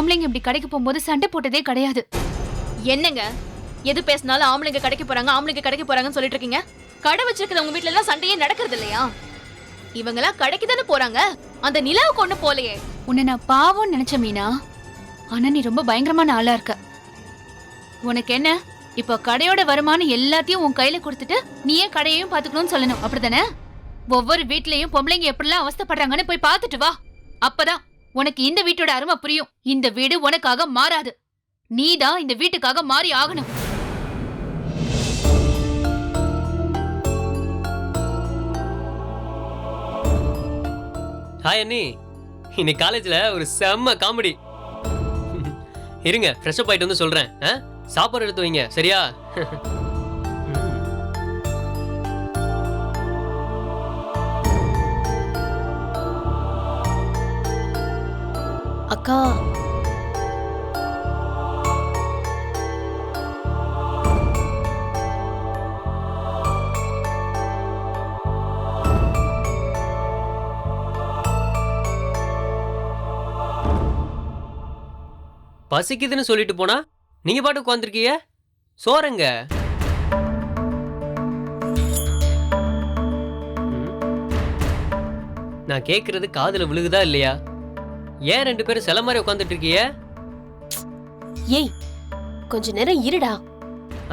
ஆம்பளைங்க இப்படி கடைக்கு போகும்போது சண்டை போட்டதே கிடையாது. என்னங்க எது பேசினாலும் ஆம்பளைங்க கடைக்கு போறாங்க, ஆம்பளைங்க கடைக்கு போறாங்கன்னு சொல்லிட்டு இருக்கீங்க. கடை வச்சிருக்கிற உங்க வீட்ல எல்லாம் சண்டையே நடக்கிறது இல்லையா? இவங்கெல்லாம் கடைக்கு தானே போறாங்க, அந்த நிலாவுக்கு ஒண்ணு போலையே. உன்னை நான் பாவம்னு நினைச்ச மீனா, ஆனா நீ ரொம்ப பயங்கரமான ஆளா இருக்க. உனக்கு என்ன, இப்ப கடையோட வருமானம் எல்லாத்தையும் உன் கையில கொடுத்துட்டு நீயே கடையையும் பாத்துக்கணும்னு சொல்லணும், அப்படித்தானே? ஒவ்வொரு வீட்லயும் பொம்பளைங்க எப்படிலாம் அவஸ்தைப்படுறாங்கன்னு போய் பார்த்துட்டு வா. அப்பதான் உனக்கு இந்த வீட்டோட அருமை புரியும். இந்த வீடு உனக்காக மாறாது, நீதான் இந்த வீட்டுக்காக மாறி ஆகணும். ஹாய் அண்ணி, இன்னைக்கு காலேஜ்ல ஒரு செம்ம காமெடி. இருங்க ஃப்ரெஷ் அப் ஆயிட்டு வந்து சொல்றேன். சாப்பாடு எடுத்து வைங்க, சரியா? அக்கா, பசிக்குதுன்னு சொல்லிட்டு போனா நீங்க பாட்டு உட்காந்துருக்கீங்க. சோறங்க? நான் கேக்குறது காதுல விழுகுதா இல்லையா? ஏன் ரெண்டு பேரும் சில மாதிரி உட்காந்துட்டு இருக்கீங்க? ஏய் கொஞ்ச நேரம் இருடா.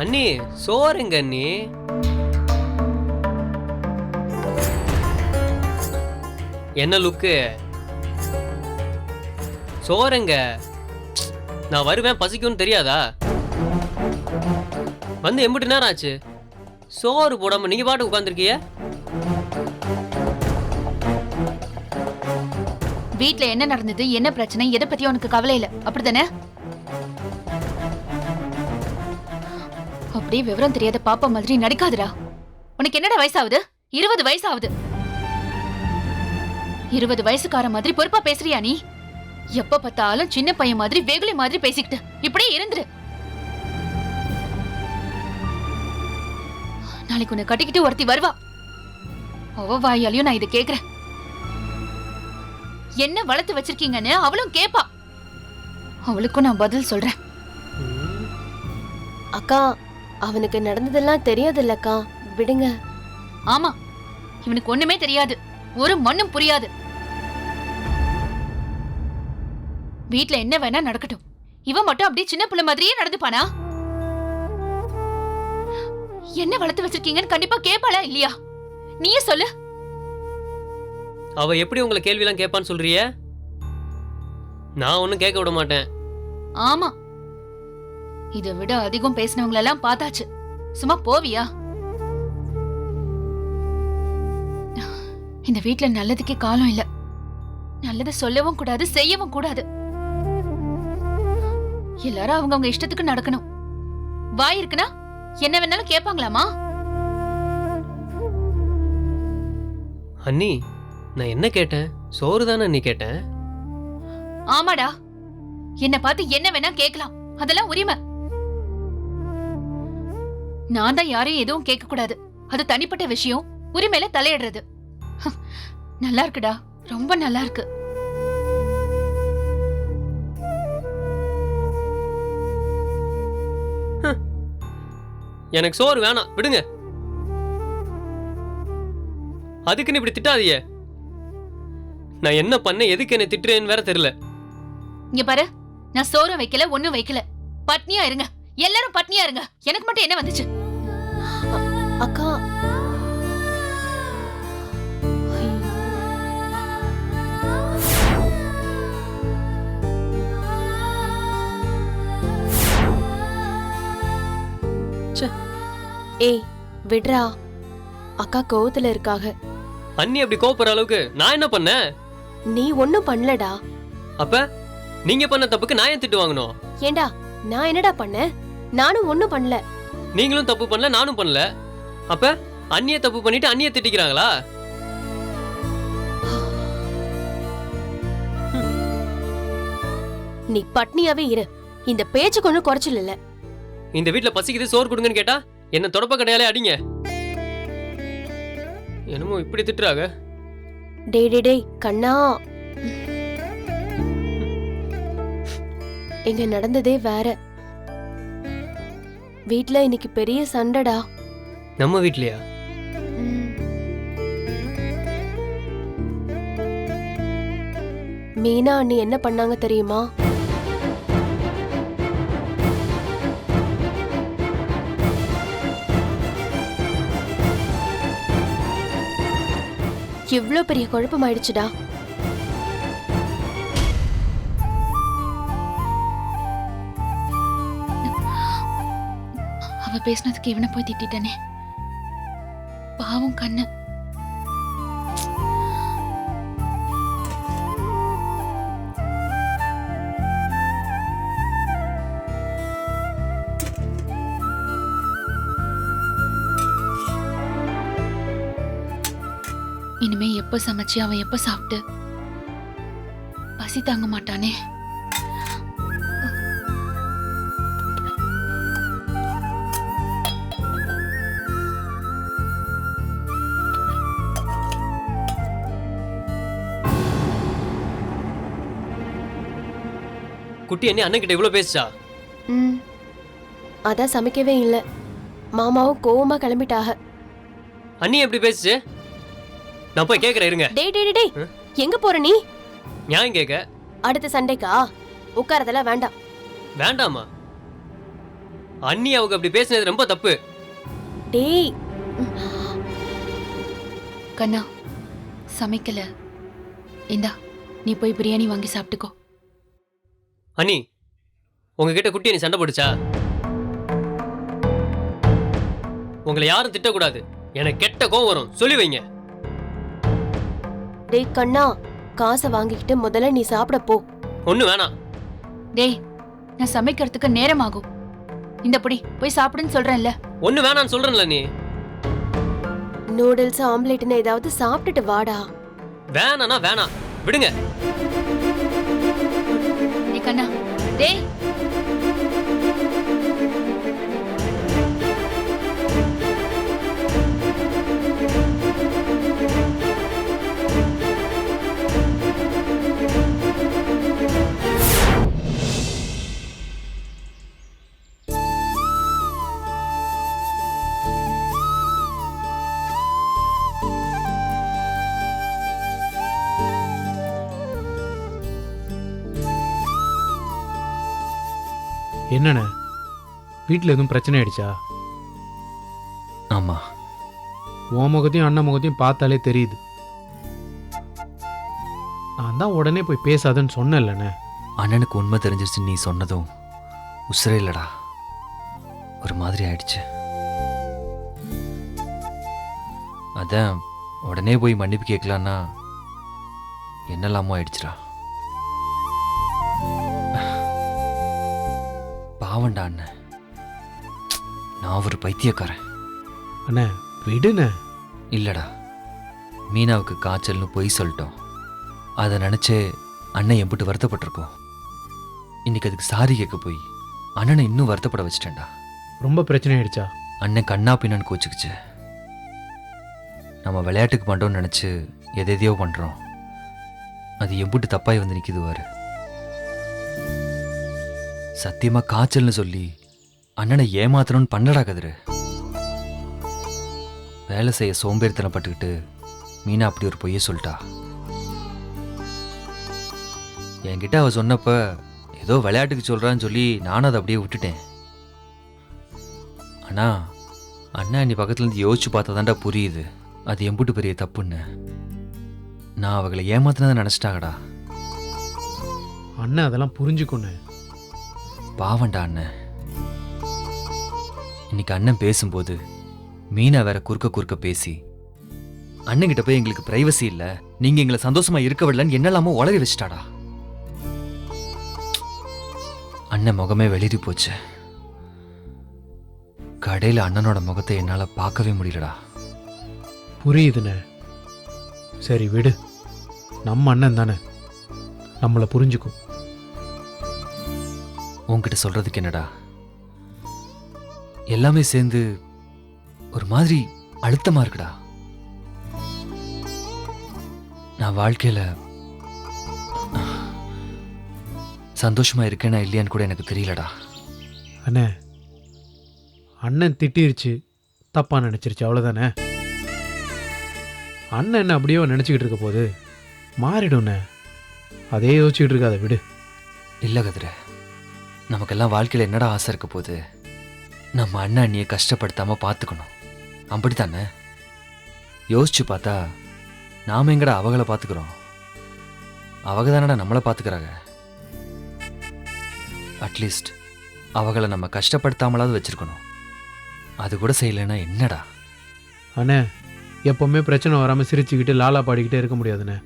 அண்ணி சோறுங்க அண்ணி. என்ன லுக்கு? சோறுங்க. நான் வருவேன், பசிக்கும்னு தெரியாதா? வந்து எம்பிட்டு நேரம் ஆச்சு, சோறு போடாம நீங்க பாட்டு உட்காந்துருக்கீங்க. வீட்ல என்ன நடந்தது, என்ன பிரச்சனை, எதை பத்தி உனக்கு கவலை இல்ல, அப்படித்தானே? அப்படியே விவரம் தெரியாத பாப்பா மாதிரி நடிக்காதுடா. உனக்கு என்னடா வயசாகுது? 20 வயசாகுது. 20 வயசுக்கார மாதிரி பொறுப்பா பேசுறியா நீ? எப்ப பார்த்தாலும் சின்ன பையன் மாதிரி வெகுளி மாதிரி பேசிக்கிட்டு இப்படியே இருந்துரு. நாளைக்கு உன்னை கட்டிக்கிட்டு ஒருத்தி வருவா, அவ வாயாலையும் நான் இதை கேக்குறேன். என்ன வளர்த்து வச்சிருக்கீங்கன்னு அவளும் கேப்பா, அவளுக்கும் நான் பதில் சொல்றேன். அக்கா, அவனுக்கு நடந்ததெல்லாம் தெரியாதுல்லக்கா, விடுங்க. ஆமா, இவனுக்கு ஒண்ணுமே தெரியாது, ஒரு மண்ணும் புரியாது. வீட்ல என்ன வேணா நடக்கட்டும், இவன் மட்டும் அப்படியே சின்ன பிள்ளை மாதிரியே நடந்துப்பானா? என்ன வளர்த்து வச்சிருக்கீங்கன்னு கண்டிப்பா கேட்பாளா இல்லையா? நீயே சொல்லு. அவ எப்படி உங்களை கேள்வி எல்லாம் கேட்பான்னு சொல்றிய? நான் ஒன்னும் கேட்க விட மாட்டேன். ஆமா, இதை விட அதிகம் பேசினவங்க எல்லாம் பார்த்தாச்சு, சும்மா போவியா? இந்த வீட்ல நல்லதுக்கே காலம் இல்ல. நல்லது சொல்லவும் கூடாது, செய்யவும் கூடாது. எல்லாரும் அவங்கவங்க இஷ்டத்துக்கு நடக்கணும். வாய் இருக்குன்னா என்ன வேணாலும் கேட்பாங்களாமா? அண்ணி, நான் என்ன கேட்டேன்? சோறு தானே அண்ணி கேட்டேன். ஆமாடா, என்ன பார்த்து என்ன வேணா கேட்கலாம், அதெல்லாம் உரிமை. நான் தான் யாரையும் எதுவும் கேட்க கூடாது, அது தனிப்பட்ட விஷயம். உரிமையில தலையிடுறது நல்லா இருக்குடா, ரொம்ப நல்லா இருக்கு. எனக்கு சோறு வேணாம், விடுங்க. அதுக்குன்னு இப்படி திட்டாதீங்க. நான் என்ன பண்ண, எதுக்கு என்ன திட்டுறேன்னு வேற தெரியல. இங்க பாரு, நான் சோறும் வைக்கல, ஒண்ணும் வைக்கல. பட்னியா இருங்க, எல்லாரும் பட்னியா இருங்க. எனக்கு மட்டும் என்ன வந்துச்சு? அக்கா, ஏய் விட்றா, அக்கா கோவத்துல இருக்காக. அண்ணி அப்படி கோபப்படுற அளவுக்கு நான் என்ன பண்ணேன்? நீ ஒண்ணும் பண்ணலடா. அப்ப நீங்க பண்ண தப்புக்கு நான் ஏன் திட்டு வாங்கணும்? ஏண்டா, நான் என்னடா பண்ணேன்? நானும் ஒண்ணும் பண்ணல. நீங்களும் தப்பு பண்ணல, நானும் பண்ணல. அப்ப அண்ணிய தப்பு பண்ணிட்டு அண்ணிய திட்டிக்கிறாங்களா? நீ பட்னியாவே இரு, இந்த பேச்சுக்கு ஒண்ணும் குறைச்சல் இல்ல. இந்த வீட்ல பசிக்குது சோறு கொடுங்கன்னு கேட்டா என்ன தொடப்ப கடையாலே அடிங்க. என்னமோ இப்படி திட்டுறாங்க. டேய் டேய் டேய் கண்ணா, இங்க நடந்ததே வேற. வீட்ல இன்னைக்கு பெரிய சண்டைடா. நம்ம வீட்லயா? மீனா அண்ணி என்ன பண்ணாங்க தெரியுமா? இவ்ளோ பெரிய குழப்பம் ஆயிடுச்சுடா. அவ பேசினதுக்கு இவனை போய் திட்டானே. பாவம் கண்ணு. இனிமே எப்ப சமைச்சு அவன் எப்ப சாப்பிட்டு பசி தாங்க மாட்டானே. குட்டி என்ன அண்ணன் கிட்ட இவ்வளவு பேசுச்சா? அதான் சமைக்கவே இல்ல. மாமாவும் கோவமா கிளம்பிட்டாக. அண்ணி எப்படி பேசுச்சு? நான் போய் கேக்குறேன் இருங்க. டேய் டேய் டேய், எங்க போற நீ? நியாயம் கேட்க. அடுத்த சண்டைக்கா? உட்காரதெல்லாம் வேண்டாம். வேண்டாமா? அண்ணி அவங்க அப்படி பேசினது ரொம்ப தப்பு. டேய் கண்ணா, சமைக்கல. இந்தா, நீ போய் பிரியாணி வாங்கி சாப்பிட்டுக்கோ. அண்ணி, உங்ககிட்ட குட்டி நீ சண்டை போடுச்சா? உங்களை யாரும் திட்டக்கூடாது. எனக்கு கெட்ட கோவம் வரும். சொல்லி வைங்க. டேய் கண்ணா, காசை வாங்கிக்கிட்டு முதல்ல நீ சாப்பிட போ. ஒண்ணு வேணாம். டேய், நான் சமைக்கிறதுக்கு நேரம் ஆகும். இந்த புடி போய் சாப்பிடுன்னு சொல்றேன்ல. ஒண்ணு வேணான்னு சொல்றேன்ல நீ. நூடுல்ஸ் ஆம்லெட்னு ஏதாவது சாப்பிட்டுட்டு வாடா. வேணானா வேணாம், விடுங்க. டேய் கண்ணா, டேய். என்னண்ணே, வீட்டில் எதுவும் பிரச்சனை ஆயிடுச்சா? ஆமா, உன் முகத்தையும் அண்ணன் முகத்தையும் பார்த்தாலே தெரியுது. நான் தான் உடனே போய் பேசாதன்னு சொன்னேன்லண்ணே. அண்ணனுக்கு உண்மை தெரிஞ்சிருச்சு நீ சொன்னதும் உசுரே இல்லடா, ஒரு மாதிரி ஆயிடுச்சு. அதான் உடனே போய் மன்னிப்பு கேட்கலான்னா என்னெல்லாமோ ஆயிடுச்சுடா. பாவண்டா அண்ணன், நான் ஒரு பைத்தியக்காரன். அண்ணே விடுண்ணே. இல்லடா, மீனாவுக்கு காய்ச்சல்னு பொய் சொல்லிட்டோம். அதை நினச்சே அண்ணன் எம்பிட்டு வருத்தப்பட்டிருக்கோம். இன்னைக்கு அதுக்கு சாரி கேட்க போய் அண்ணனை இன்னும் வருத்தப்பட வச்சிட்டேன்டா. ரொம்ப பிரச்சனை ஆயிடுச்சா? அண்ணன் கண்ணா பின்னான்னு கோச்சுக்குச்சு. நம்ம விளையாட்டுக்கு பண்ணுறோம்னு நினச்சி எதையோ பண்ணுறோம். அது எம்பிட்டு தப்பாய் வந்து நிற்கிது வாரு. சத்தியமாக காய்ச்சல்னு சொல்லி அண்ணனை ஏமாத்தணும்னு பண்ணடா கதிரு. வேலை செய்ய சோம்பேறித்தனப்பட்டுக்கிட்டு மீனா அப்படி ஒரு பொய்யை சொல்லிட்டா. என்கிட்ட அவ சொன்னப்ப ஏதோ விளையாட்டுக்கு சொல்றான்னு சொல்லி நானும் அதை அப்படியே விட்டுட்டேன். ஆனா அண்ணா நீ பக்கத்துல இருந்து யோசிச்சு பார்த்தா தான்டா புரியுது அது எம்புட்டு பெரிய தப்புன்னு. நான் அவங்களை ஏமாத்தினதை நினைச்சிட்டாங்கடா. அண்ணன் அதெல்லாம் புரிஞ்சுக்கொன்னு. பாவண்டா அண்ணன். இன்னைக்கு அண்ணன் பேசும்போது மீனா வேற குறுக்க பேசி அண்ணன்கிட்ட போய் எங்களுக்கு பிரைவசி இல்ல, நீங்க எங்களை சந்தோஷமா இருக்க விடலன்னு என்னெல்லாமோ உளறி வச்சிட்டாடா. அண்ணன் முகமே வெளிரி போச்சு. கடையில் அண்ணனோட முகத்தை என்னால பார்க்கவே முடியலடா. புரியுதுண்ணே. சரி விடு, நம்ம அண்ணன் தானே, நம்மளை புரிஞ்சுக்கும். உன்கிட்ட சொல்றதுக்கு என்னடா, எல்லாமே சேர்ந்து ஒரு மாதிரி அழுத்தமா இருக்குடா. நான் வாழ்க்கையில சந்தோஷமா இருக்கேனா இல்லையான்னு கூட எனக்கு தெரியலடா. அண்ணே, அண்ணன் திட்டிருச்சு, தப்பா நினைச்சிருச்சு, அவ்வளோதானே. அண்ணன் என்ன அப்படியே நினச்சிக்கிட்டு இருக்க போது மாறிடும்ண்ணே. அதே யோசிச்சுக்கிட்டு இருக்காத, விடு. இல்லை கதிர, நமக்கெல்லாம் வாழ்க்கையில் என்னடா ஆசை இருக்க போகுது? நம்ம அண்ணன் அண்ணியை கஷ்டப்படுத்தாம பார்த்துக்கணும், அப்படித்தானே? யோசிச்சு பார்த்தா நாம எங்கடா அவங்கள பார்த்துக்கிறோம்? அவங்க தானடா நம்மளை பார்த்துக்கிறாங்க. அட்லீஸ்ட் அவங்கள நம்ம கஷ்டப்படுத்தாமலாவது வச்சிருக்கணும். அது கூட செய்யலைன்னா என்னடா? அண்ணே, எப்போவுமே பிரச்சனை வராமல் சிரிச்சுக்கிட்டு லாலா பாடிக்கிட்டே இருக்க முடியாதுண்ணே.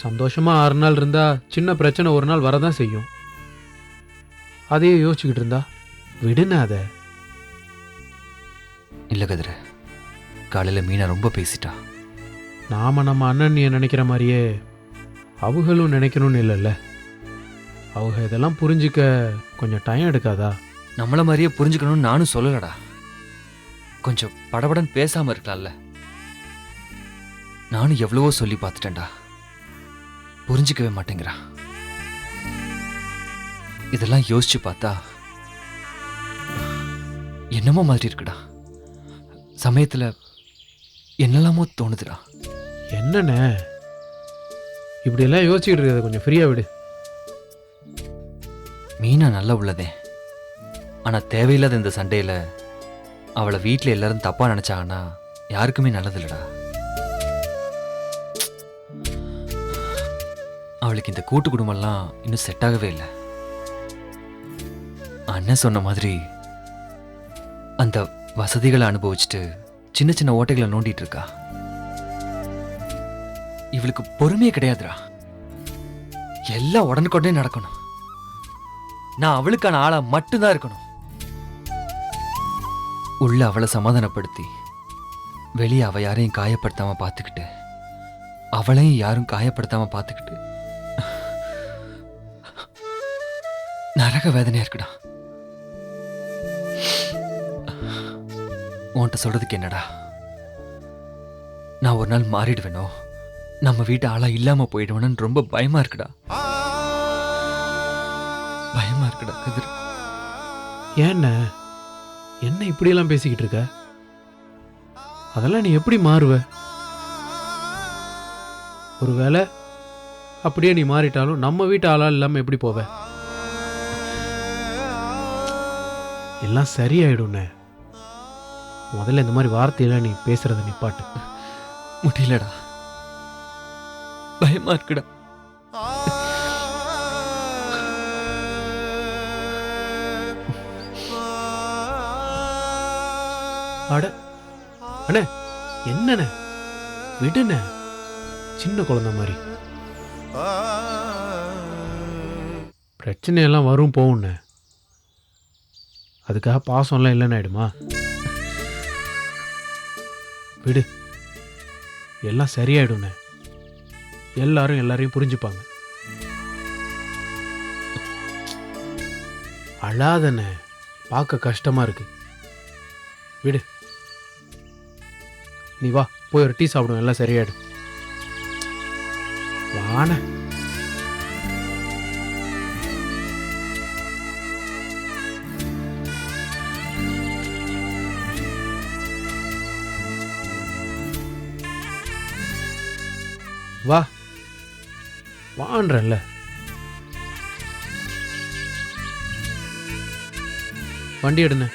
சந்தோஷமாக 6 நாள் இருந்தால் சின்ன பிரச்சனை ஒரு நாள் வரதான் செய்யும். அதையே யோசிச்சுக்கிட்டு இருந்தா விடுண்ணே அதை. இல்லை கதிர, காலையில் மீனா ரொம்ப பேசிட்டா. நாம் நம்ம அண்ணன் நீ நினைக்கிற மாதிரியே அவங்களும் நினைக்கணும்னு இல்லைல்ல. அவங்க இதெல்லாம் புரிஞ்சிக்க கொஞ்சம் டைம் எடுக்காதா? நம்மள மாதிரியே புரிஞ்சுக்கணும்னு நானும் சொல்லலடா. கொஞ்சம் படபடன்னு பேசாம இருக்கலாம்ல. நானும் எவ்வளவோ சொல்லி பார்த்துட்டேன்டா, புரிஞ்சுக்கவே மாட்டேங்கிறா. இதெல்லாம் யோசிச்சு பார்த்தா என்னமோ மாதிரி இருக்குடா. சமயத்துல என்னெல்லாமோ தோணுதுடா. என்னண்ணே இப்படியெல்லாம் யோசிச்சுக்கிட்டு இருக்கிறத கொஞ்சம் ஃப்ரீயாக விடு. மீனா நல்லா உள்ளதே, ஆனா தேவையில்லாத இந்த சண்டையில அவளை வீட்டில் எல்லாரும் தப்பா நினைச்சாங்கன்னா யாருக்குமே நல்லதில்லடா. அவளுக்கு இந்த கூட்டு குடும்பம்லாம் இன்னும் செட் ஆகவே இல்லை. அண்ணன் சொன்ன மாதிரி அந்த வசதிகளை அனுபவிச்சுட்டு சின்ன சின்ன ஓட்டைகளை நோண்டிட்டு இருக்கா. இவளுக்கு பொறுமையே கிடையாதுடா. எல்லாம் உடனுக்குடனே நடக்கணும். நான் அவளுக்கான ஆளா மட்டும்தான் இருக்கணும். உள்ள அவளை சமாதானப்படுத்தி வெளியே அவ யாரையும் காயப்படுத்தாம பார்த்துக்கிட்டு அவளையும் யாரும் காயப்படுத்தாம பார்த்துக்கிட்டு நரக வேதனையா இருக்குடா. உன்கிட்ட சொல்றதுக்கு என்னடா, நான் ஒரு நாள் மாறிடுவேனோ, நம்ம வீட்டு ஆளா இல்லாம போயிடுவேன்னு ரொம்ப பயமா இருக்குடா. பயமா இருக்குடா கதிர். ஏண்ண என்ன இப்படியெல்லாம் பேசிக்கிட்டு இருக்க? அதெல்லாம் நீ எப்படி மாறுவ? ஒருவேளை அப்படியே நீ மாறிட்டாலும் நம்ம வீட்டு ஆளா இல்லாம எப்படி போவ? எல்லாம் சரியாயிடும்ண்ணே. முதல்ல இந்த மாதிரி வார்த்தையெல்லாம் நீ பேசுறத நிப்பாட்டு. முடியலடா, பயமா இருக்குடா. அட அண்ணே, என்னண்ணே விடுண்ணே, சின்ன குழந்தை மாதிரி. பிரச்சனையெல்லாம் வரும் போகும்ண்ணே, அதுக்காக பாசம்லாம் இல்லைன்னு ஆயிடுமா? விடு, எல்லாம் சரியாயிடும்ண்ணே. எல்லாரும் எல்லாரையும் புரிஞ்சுப்பாங்க. அழாதண்ணே, பார்க்க கஷ்டமா இருக்கு. விடு, நீ வா, போய் ஒரு டீ சாப்பிடுவோம், எல்லாம் சரியாயிடும். வான வா, வான்றல்ல. வண்டி எடுண்ணே.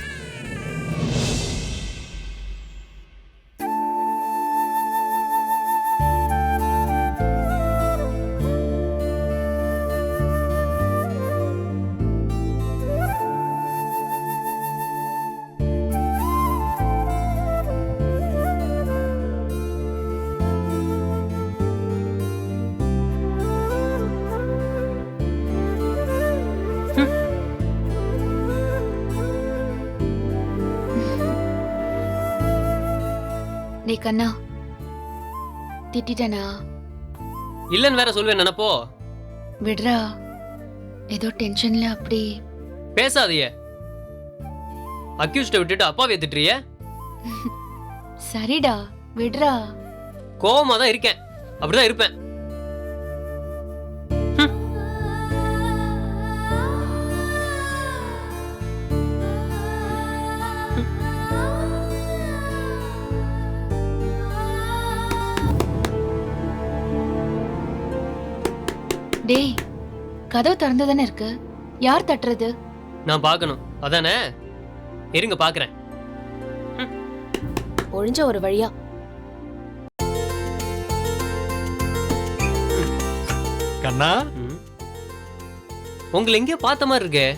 டே கண்ணா, திட்டிட்டனா? இல்லைன்னு வேற சொல்லுவேன் நினைப்போ. விடுறா, ஏதோ டென்ஷன்ல அப்படி. பேசாதியே, அக்யூஸ்ட விட்டுட்டு அப்பாவே திட்டுறிய. சரிடா, விடுறா. கோவமா தான் இருக்கேன், அப்படிதான் இருப்பேன். டேய், கதவு திறந்துதானே இருக்கு. யார் தட்டுறது? நான் பார்க்கணும் அதானே? இருங்க பார்க்கறேன். ஒழிஞ்ச ஒரு வழியா. கண்ணா, ம். உங்களை எங்கேயோ பார்த்த மாதிரி இருக்கே.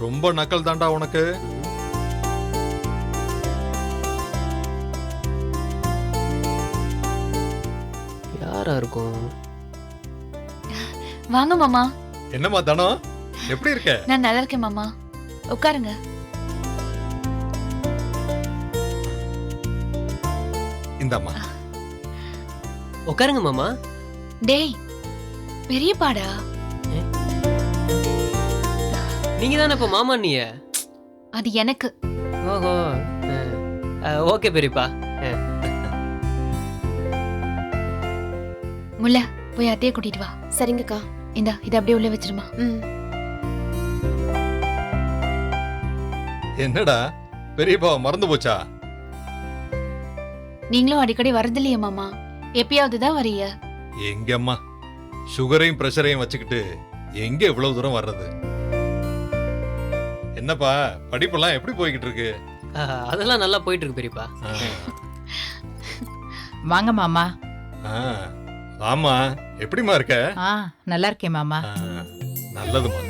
ரொம்ப நக்கல் தாண்டா உனக்கு. யாரா இருக்கும்? வாங்க மாமா. என்னம்மா தனம், எப்படி இருக்க? நான் நல்லா இருக்கேன் மாமா. உட்காருங்க. இந்தாம்மா. உட்காருங்க மாமா. டேய், பெரியப்பாடா. நீங்க தானே இப்ப மாமா நீ? அது எனக்கு. ஓஹோ. ஓகே பெரியப்பா. முல்ல, போய் அத்தையை கூட்டிட்டு வா. சரிங்கக்கா. இந்தா, இதை அப்படியே உள்ள வச்சிருமா. ம். என்னடா பெரியப்பா மறந்து போச்சா? நீங்களும் அடிக்கடி வரதில்லையே மாமா. எப்பயாவது தான் வரீங்க. எங்கம்மா, சுகரையும் பிரஷரையும் வச்சுக்கிட்டு எங்க இவ்வளவு தூரம் வர்றது? என்னப்பா படிப்பெல்லாம் எப்படி போய்கிட்டு இருக்கு? அதெல்லாம் நல்லா போயிட்டு இருக்கு பெரியப்பா. வாங்க மாமா. ஆமா, எப்படிமா இருக்க? நல்லா இருக்கேன் மாமா. நல்லதுமா.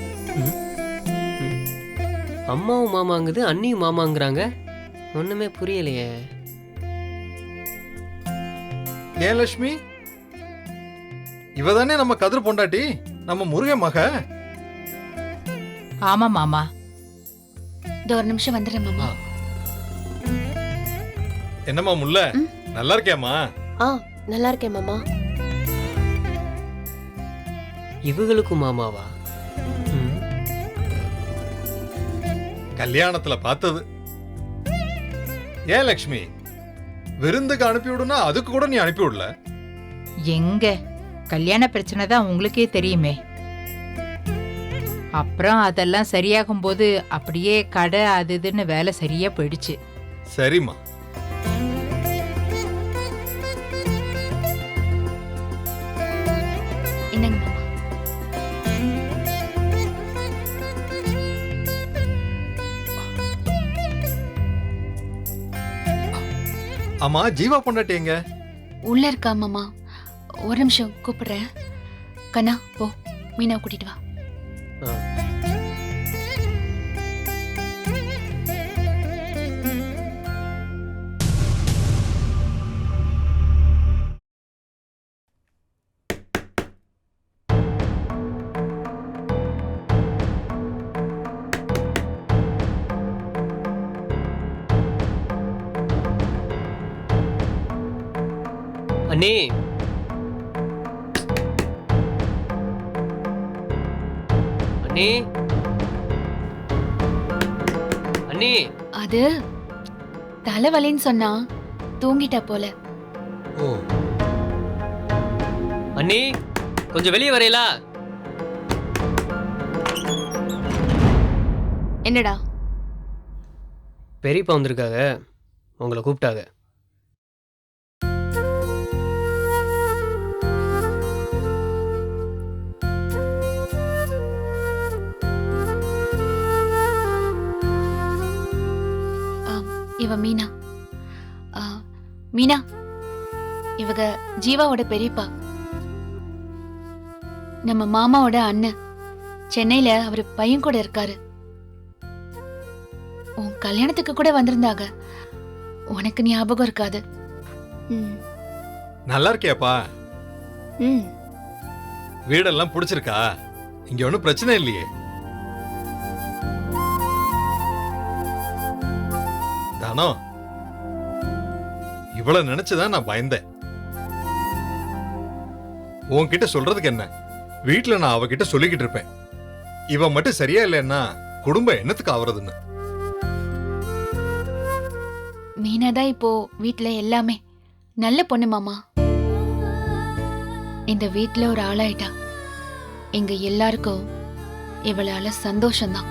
அம்மாவும் மாமாங்குது, அண்ணியும் மாமாங்கிறாங்க. ஒண்ணுமே புரியலையே. ஏன் லட்சுமி, இவதானே நம்ம கதிர் பொண்டாட்டி, நம்ம முருகன் மக. ஆமா மாமா. இந்த ஒரு நிமிஷம் வந்துடுறேன் மாமா. என்னம்மா முல்ல, நல்லா இருக்கியாமா? நல்லா இருக்கேன் மாமா. இவங்களுக்கும் மாமாவா? கல்யாணத்துல பார்த்தது. ஏன் லட்சுமி, விருந்துக்கு அனுப்பி விடுனா அதுக்கு கூட நீ அனுப்பி விடல. எங்க கல்யாண பிரச்சனை தான் உங்களுக்கே தெரியுமே. அப்புறம் அதெல்லாம் சரியாகும் போது அப்படியே கடை அது இதுன்னு வேலை சரியா போயிடுச்சு. சரிம்மா. என்னங்க மாமா? ஆமா, ஜீவா பொண்டாட்டி எங்க? உள்ள இருக்கா மாமா. ஒரு நிமிஷம் கூப்பிடுறேன். கண்ணா, போ மீனாவை கூட்டிட்டு வா. அண்ணே, அண்ணே, அண்ணே. அது தலைவலின்னு சொன்னா தூங்கிட்டா போல. ஓ, அண்ணே, கொஞ்சம் வெளியே வரையலா? என்னடா? பெரியப்பா வந்திருக்காங்க, உங்களை கூப்பிட்டாங்க. இவ மீனா. மீனா, இவங்க ஜீவாவோட பெரியப்பா, நம்ம மாமாவோட அண்ணன். சென்னையில அவரு பையன் கூட இருக்காரு. உன் கல்யாணத்துக்கு கூட வந்திருந்தாங்க. உனக்கு ஞாபகம் இருக்காது. நல்லா இருக்கியாப்பா? ம். வீடெல்லாம் பிடிச்சிருக்கா? இங்க ஒன்னும் பிரச்சனை இல்லையே? தானோ, இவ்வளவு நினைச்சுதான் நான் பயந்தேன். உன்கிட்ட சொல்றதுக்கு என்ன, வீட்டுல நான் அவகிட்ட சொல்லிக்கிட்டு இருப்பேன், இவ மட்டும் சரியா இல்லைன்னா குடும்பம் என்னத்துக்கு ஆவறதுன்னு. மீனா தான் இப்போ வீட்டுல எல்லாமே. நல்ல பொண்ணு மாமா. இந்த வீட்டுல ஒரு ஆளாயிட்டா. எங்க எல்லாருக்கும் இவளால சந்தோஷம்தான்.